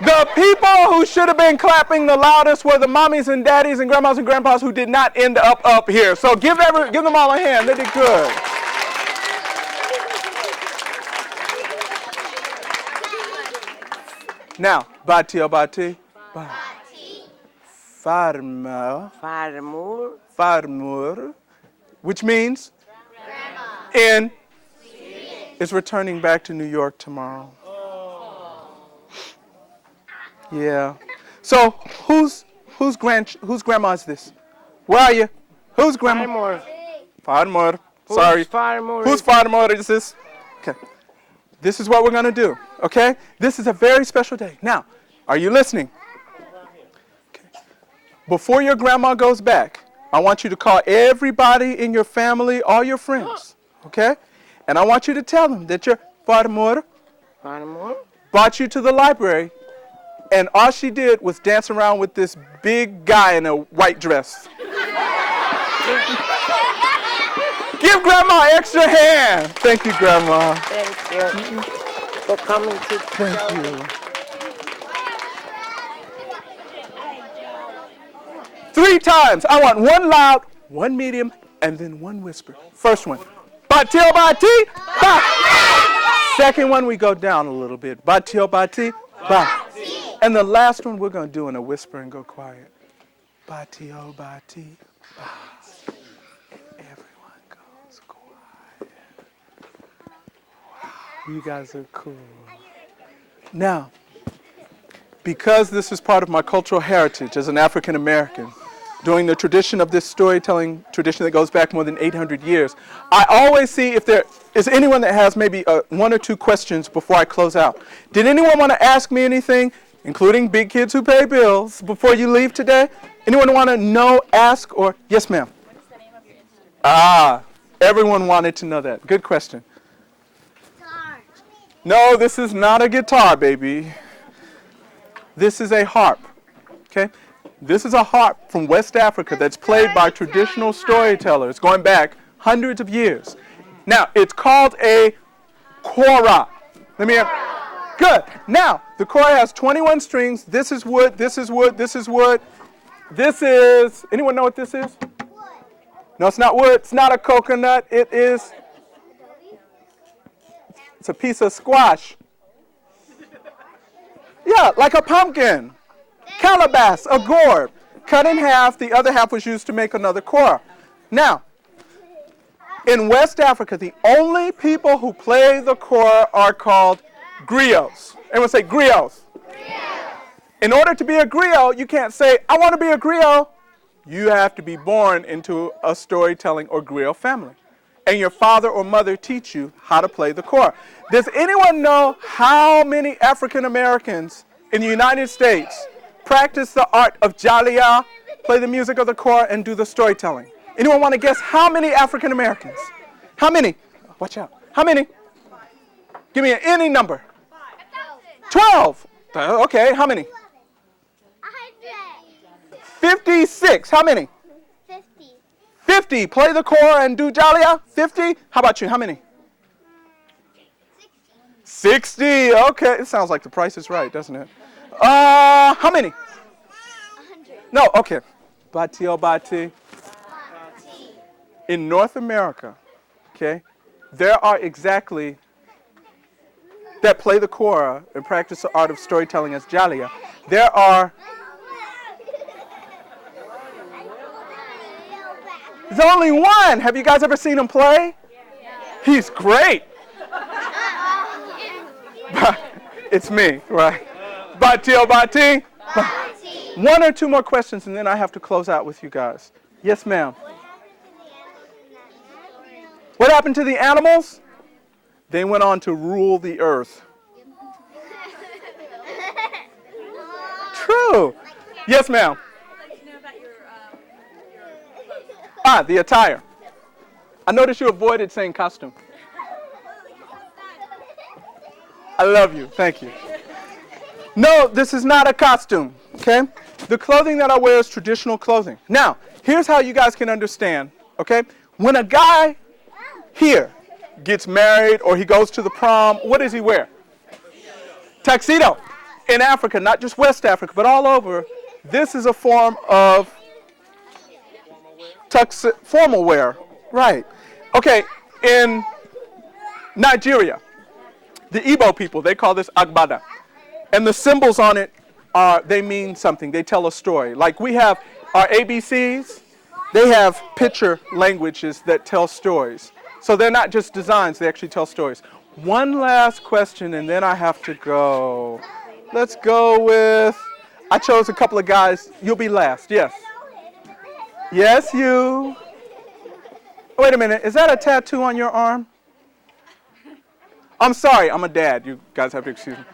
The people who should have been clapping the loudest were the mommies and daddies and grandmas and grandpas who did not end up here. So give them all a hand. They did good. Now, bati o bati. Farmer. Farmer. Which means? Grandma. Is returning back to New York tomorrow. Yeah. So whose grandma is this? Where are you? Whose grandma? Farmer. Sorry. Whose farmer is this? Okay. This is what we're going to do. Okay? This is a very special day. Now, are you listening? Okay. Before your grandma goes back, I want you to call everybody in your family, all your friends. Okay? And I want you to tell them that your farmer brought you to the library, and all she did was dance around with this big guy in a white dress. Give Grandma an extra hand. Thank you, Grandma. Thank you for coming to Thank you. 3 times. I want one loud, one medium, and then one whisper. First one. Batio bati, ba. Second one, we go down a little bit. Batio bati, ba. And the last one, we're going to do in a whisper and go quiet. Batio bati, ba. Everyone goes quiet. Wow, you guys are cool. Now, because this is part of my cultural heritage as an African American, during the tradition of this storytelling tradition that goes back more than 800 years, I always see if there is anyone that has maybe 1 or 2 questions before I close out. Did anyone want to ask me anything, including big kids who pay bills, before you leave today? Anyone want to know, ask, or? Yes, ma'am. What is the name of your instrument? Everyone wanted to know that. Good question. Guitar. No, this is not a guitar, baby. This is a harp. Okay? This is a harp from West Africa that's played by traditional storytellers going back hundreds of years. Now, it's called a kora. Let me have. Good. Now, the kora has 21 strings. This is wood, this is wood, this is wood. This is, anyone know what this is? No, it's not wood. It's not a coconut. It's a piece of squash. Yeah, like a pumpkin. Calabash, a gourd, cut in half. The other half was used to make another kora. Now, in West Africa, the only people who play the kora are called griots. Everyone say griots. In order to be a griot, you can't say, I want to be a griot. You have to be born into a storytelling or griot family. And your father or mother teach you how to play the kora. Does anyone know how many African Americans in the United States practice the art of jalia, play the music of the kora, and do the storytelling? Anyone want to guess how many African Americans? How many? Watch out. How many? Give me any number. 12. Okay, how many? 56. How many? 50. Play the kora and do jalia? 50. How about you? How many? 60. Okay, it sounds like the price is right, doesn't it? How many? 100. No, okay. Bati o bati. In North America, okay, there are exactly, that play the kora and practice the art of storytelling as jalia, there are, there's only one. Have you guys ever seen him play? He's great. It's me, right? Bati o bati. 1 or 2 more questions, and then I have to close out with you guys. Yes, ma'am. What happened to the animals? They went on to rule the earth. True. Yes, ma'am. I'd like to know about your The attire. I noticed you avoided saying costume. I love you. Thank you. No, this is not a costume, okay? The clothing that I wear is traditional clothing. Now, here's how you guys can understand, okay? When a guy here gets married or he goes to the prom, what does he wear? Tuxedo. in Africa, not just West Africa, but all over, this is a form of formal wear. Right. Okay, in Nigeria, the Igbo people, they call this agbada. And the symbols on it they mean something. They tell a story. Like we have our ABCs, they have picture languages that tell stories. So they're not just designs, they actually tell stories. One last question and then I have to go. Let's go with, I chose a couple of guys. You'll be last, yes. Yes, you. Wait a minute, is that a tattoo on your arm? I'm sorry, I'm a dad. You guys have to excuse me.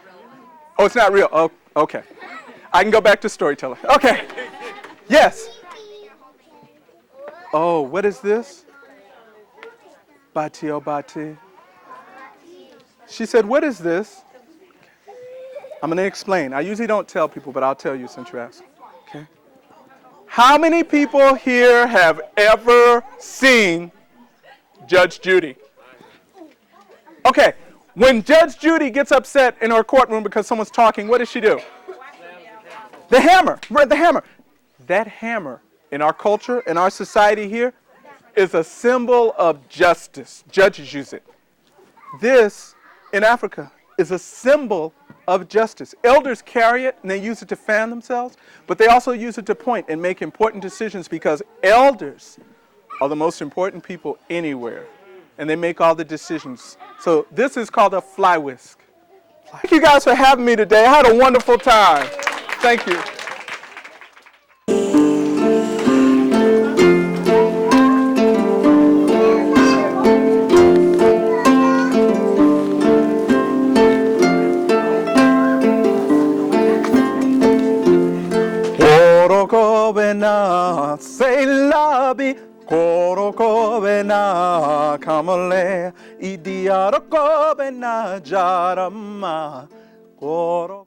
Oh, it's not real. Oh, okay. I can go back to storyteller. Okay. Yes. Oh, what is this? Bati o bati. She said, what is this? I'm going to explain. I usually don't tell people, but I'll tell you since you asked. Okay. How many people here have ever seen Judge Judy? Okay. When Judge Judy gets upset in her courtroom because someone's talking, what does she do? The hammer. Right, the hammer. That hammer in our culture, in our society here, is a symbol of justice. Judges use it. This, in Africa, is a symbol of justice. Elders carry it and they use it to fan themselves, but they also use it to point and make important decisions because elders are the most important people anywhere. And they make all the decisions. So this is called a fly whisk. Thank you guys for having me today. I had a wonderful time. Thank you. Korokobena, say labi. Korokobena, kamale. Idiarokobena, jarama. Koro.